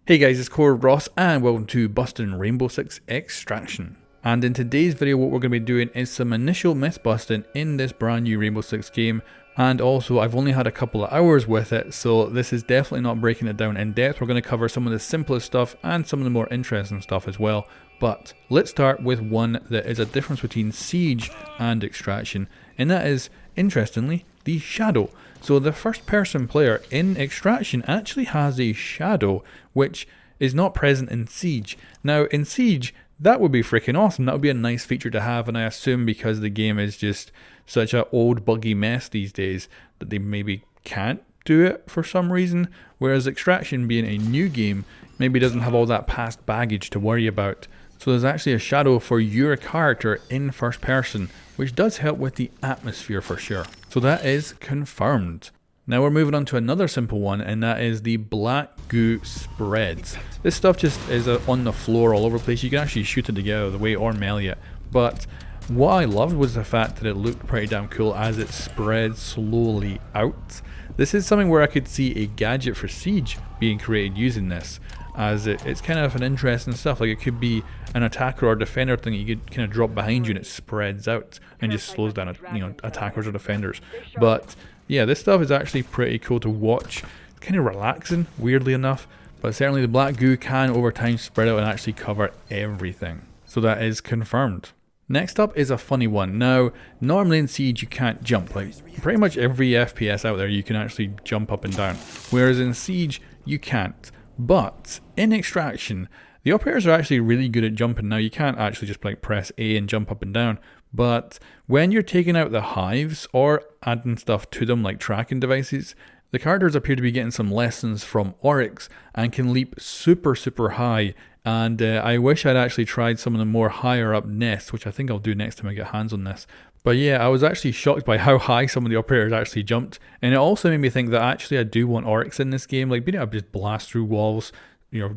Hey guys, it's Core Ross and welcome to Busting Rainbow Six Extraction. And in today's video what we're going to be doing is some initial myth busting in this brand new Rainbow Six game. And also I've only had a couple of hours with it, so this is definitely not breaking it down in depth. We're going to cover some of the simplest stuff and some of the more interesting stuff as well. But let's start with one that is a difference between Siege and Extraction, and that is, interestingly, the shadow. So the first person player in Extraction actually has a shadow, which is not present in Siege. Now in Siege, that would be freaking awesome. That would be a nice feature to have, and I assume because the game is just such an old buggy mess these days that they maybe can't do it for some reason, whereas Extraction being a new game maybe doesn't have all that past baggage to worry about. So there's actually a shadow for your character in first person, which does help with the atmosphere for sure. So that is confirmed. Now we're moving on to another simple one, and that is the black goo spreads. This stuff just is on the floor all over the place. You can actually shoot it to get out of the way or melee it. But what I loved was the fact that it looked pretty damn cool as it spread slowly out. This is something where I could see a gadget for Siege being created using this, as it's kind of an interesting stuff. Like it could be an attacker or defender thing that you could kind of drop behind you and it spreads out and just slows down attackers or defenders. But yeah, this stuff is actually pretty cool to watch. It's kind of relaxing, weirdly enough, but certainly the black goo can over time spread out and actually cover everything. So that is confirmed. Next up is a funny one. Now, normally in Siege you can't jump. Like pretty much every FPS out there you can actually jump up and down, whereas in Siege you can't. But in Extraction, the operators are actually really good at jumping. Now you can't actually just like press A and jump up and down, but when you're taking out the hives or adding stuff to them like tracking devices, the characters appear to be getting some lessons from Oryx and can leap super high. And I wish I'd actually tried some of the more higher up nests, which I think I'll do next time I get hands on this. But yeah, I was actually shocked by how high some of the operators actually jumped, and it also made me think that actually I do want Oryx in this game. Like being able to just blast through walls,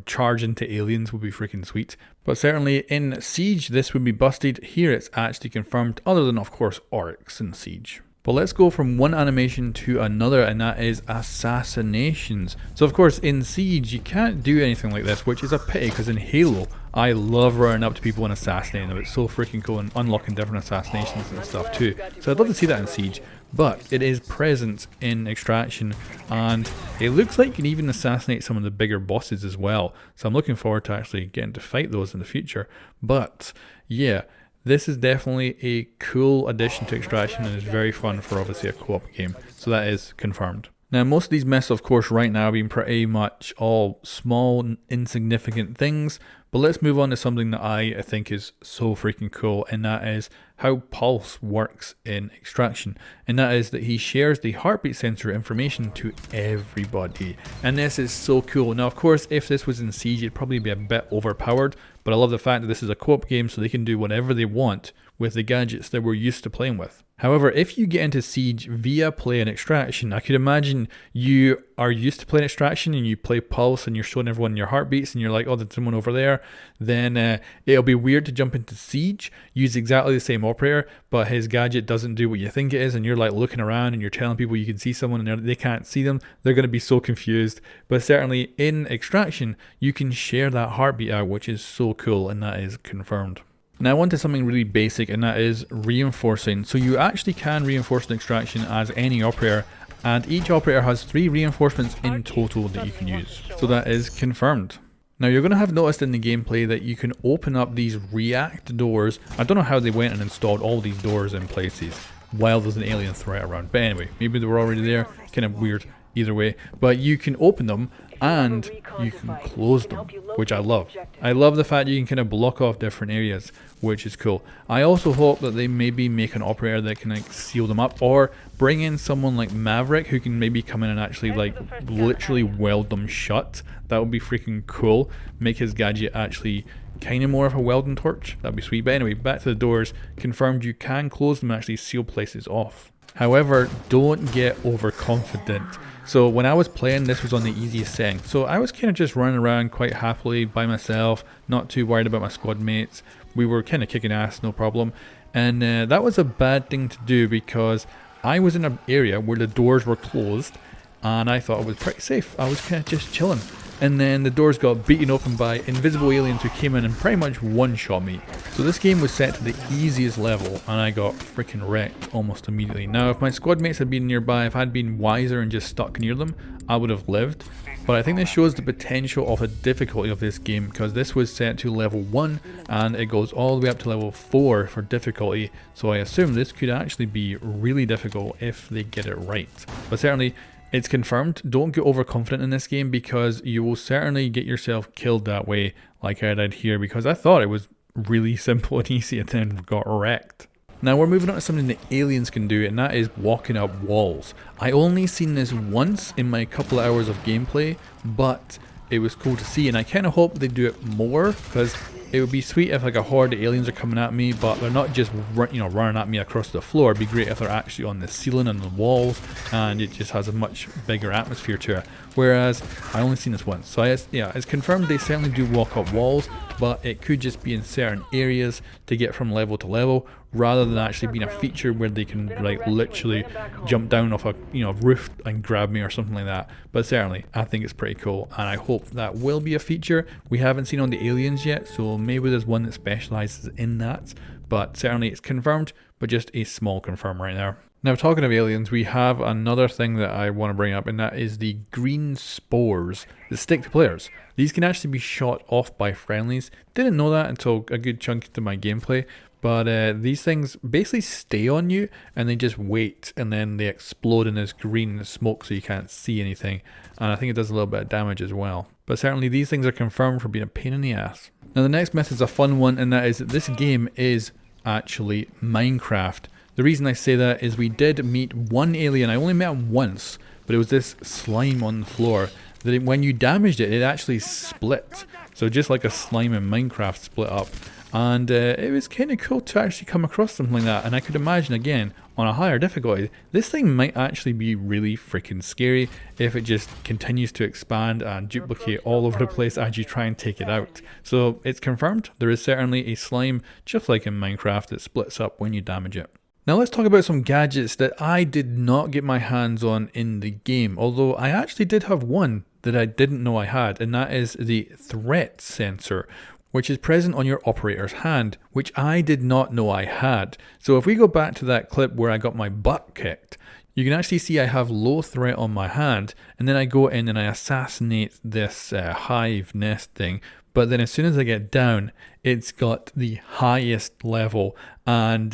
charge into aliens would be freaking sweet. But certainly in Siege this would be busted. Here it's actually confirmed, other than of course Oryx in Siege. But let's go from one animation to another, and that is assassinations. So of course in Siege you can't do anything like this, which is a pity, because in Halo I love running up to people and assassinating them. It's so freaking cool, and unlocking different assassinations and stuff too. So I'd love to see that in Siege, but it is present in Extraction, and it looks like you can even assassinate some of the bigger bosses as well. So I'm looking forward to actually getting to fight those in the future. But yeah, this is definitely a cool addition to Extraction and is very fun for obviously a co-op game. So that is confirmed. Now most of these myths of course right now have been pretty much all small insignificant things, but let's move on to something that I think is so freaking cool, and that is how Pulse works in Extraction. And that is that he shares the heartbeat sensor information to everybody, and this is so cool. Now of course if this was in Siege it'd probably be a bit overpowered, but I love the fact that this is a co-op game, so they can do whatever they want with the gadgets that we're used to playing with. However, if you get into Siege via playing Extraction, I could imagine you are used to playing Extraction and you play Pulse and you're showing everyone your heartbeats and you're like, oh, there's someone over there. Then it'll be weird to jump into Siege, use exactly the same operator, but his gadget doesn't do what you think it is, and you're like looking around and you're telling people you can see someone and they can't see them. They're going to be so confused. But certainly in Extraction, you can share that heartbeat out, which is so cool, and that is confirmed. Now on to something really basic, and that is reinforcing. So you actually can reinforce an Extraction as any operator, and each operator has 3 reinforcements in total that you can use. So that is confirmed. Now you're going to have noticed in the gameplay that you can open up these react doors. I don't know how they went and installed all these doors in places while there's an alien threat around. But anyway, maybe they were already there. Kind of weird either way. But you can open them and you can close them, which I love. I love the fact you can kind of block off different areas, which is cool. I also hope that they maybe make an operator that can like seal them up, or bring in someone like Maverick who can maybe come in and actually like literally weld them shut. That would be freaking cool. Make his gadget actually kind of more of a welding torch. That'd be sweet. But anyway, back to the doors. Confirmed you can close them and actually seal places off. However, don't get overconfident. So when I was playing, this was on the easiest setting. So I was kind of just running around quite happily by myself, not too worried about my squad mates. We were kind of kicking ass, no problem. And that was a bad thing to do, because I was in an area where the doors were closed and I thought it was pretty safe. I was kind of just chilling. and then the doors got beaten open by invisible aliens who came in and pretty much one-shot me. So this game was set to the easiest level and I got freaking wrecked almost immediately. Now if my squad mates had been nearby, if I'd been wiser and just stuck near them, I would have lived. But I think this shows the potential of the difficulty of this game, because this was set to level 1 and it goes all the way up to level 4 for difficulty, so I assume this could actually be really difficult if they get it right. But certainly it's confirmed, don't get overconfident in this game because you will certainly get yourself killed that way like I did here, because I thought it was really simple and easy and then got wrecked. Now we're moving on to something that aliens can do, and that is walking up walls. I only seen this once in my couple of hours of gameplay, but it was cool to see, and I kind of hope they do it more, because it would be sweet if like a horde of aliens are coming at me, but they're not just running at me across the floor. It'd be great if they're actually on the ceiling and the walls, and it just has a much bigger atmosphere to it. Whereas I only seen this once, so it's confirmed they certainly do walk up walls, but it could just be in certain areas to get from level to level, rather than actually being a feature where they can like literally jump down off a roof and grab me or something like that. But certainly I think it's pretty cool, and I hope that will be a feature we haven't seen on the aliens yet, so maybe there's one that specializes in that. But certainly it's confirmed, but just a small confirm right there. Now talking of aliens, we have another thing that I want to bring up, and that is the green spores that stick to players. These can actually be shot off by friendlies. Didn't know that until a good chunk into my gameplay. But these things basically stay on you and they just wait, and then they explode in this green smoke so you can't see anything. And I think it does a little bit of damage as well. But certainly these things are confirmed for being a pain in the ass. Now the next myth is a fun one, and that is that this game is actually Minecraft. The reason I say that is we did meet one alien. I only met him once, but it was this slime on the floor that when you damaged it, it actually split. So just like a slime in Minecraft split up. And it was kind of cool to actually come across something like that, and I could imagine again on a higher difficulty this thing might actually be really freaking scary if it just continues to expand and duplicate all over the place as you try and take it out. So it's confirmed there is certainly a slime just like in Minecraft that splits up when you damage it. Now let's talk about some gadgets that I did not get my hands on in the game, although I actually did have one that I didn't know I had, and that is the threat sensor, which is present on your operator's hand, which I did not know I had. So if we go back to that clip where I got my butt kicked, you can actually see I have low threat on my hand, and then I go in and I assassinate this hive nest thing. But then as soon as I get down, it's got the highest level, and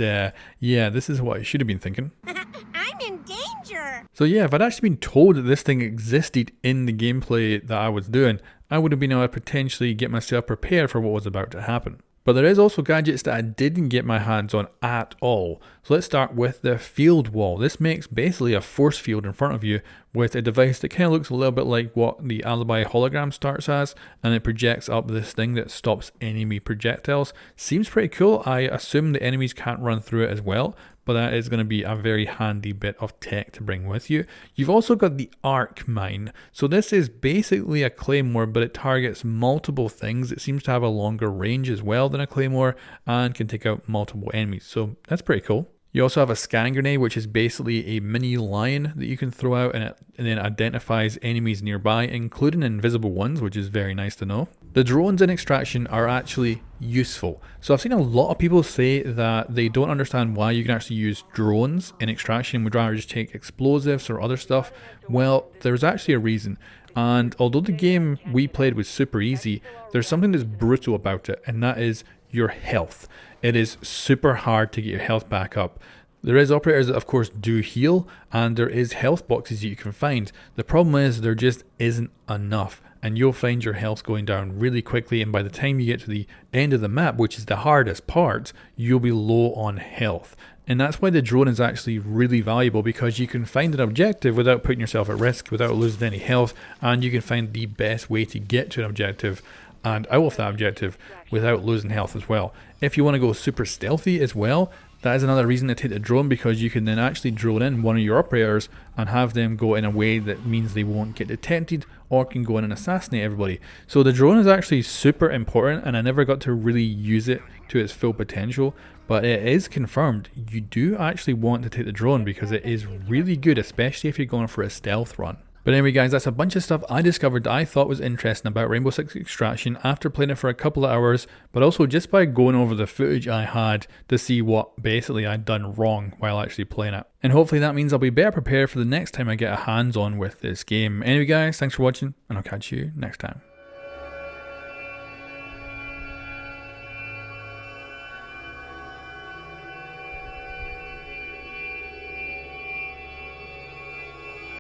yeah, this is what I should have been thinking. I'm in danger! So yeah, if I'd actually been told that this thing existed in the gameplay that I was doing, I would have been able to potentially get myself prepared for what was about to happen. But there is also gadgets that I didn't get my hands on at all. So let's start with the field wall. This makes basically a force field in front of you with a device that kind of looks a little bit like what the Alibi hologram starts as, and it projects up this thing that stops enemy projectiles. Seems pretty cool. I assume the enemies can't run through it as well, but that is going to be a very handy bit of tech to bring with you. You've also got the arc mine. So this is basically a claymore, but it targets multiple things. It seems to have a longer range as well than a claymore and can take out multiple enemies. So that's pretty cool. You also have a scan grenade, which is basically a mini lion that you can throw out, and it then identifies enemies nearby, including invisible ones, which is very nice to know. The drones in Extraction are actually useful. So I've seen a lot of people say that they don't understand why you can actually use drones in Extraction, would rather just take explosives or other stuff. Well, there's actually a reason. And although the game we played was super easy, there's something that's brutal about it, and that is your health. It is super hard to get your health back up. There is operators that of course do heal, and there is health boxes that you can find. The problem is there just isn't enough, and you'll find your health going down really quickly, and by the time you get to the end of the map, which is the hardest part, you'll be low on health. And that's why the drone is actually really valuable, because you can find an objective without putting yourself at risk, without losing any health, and you can find the best way to get to an objective and out of that objective without losing health as well. If you want to go super stealthy as well, that is another reason to take the drone, because you can then actually drone in one of your operators and have them go in a way that means they won't get detected or can go in and assassinate everybody. So the drone is actually super important, and I never got to really use it to its full potential, but it is confirmed you do actually want to take the drone because it is really good, especially if you're going for a stealth run. But anyway guys, that's a bunch of stuff I discovered that I thought was interesting about Rainbow Six Extraction after playing it for a couple of hours, but also just by going over the footage I had to see what basically I'd done wrong while actually playing it. And hopefully that means I'll be better prepared for the next time I get a hands-on with this game. Anyway guys, thanks for watching, and I'll catch you next time.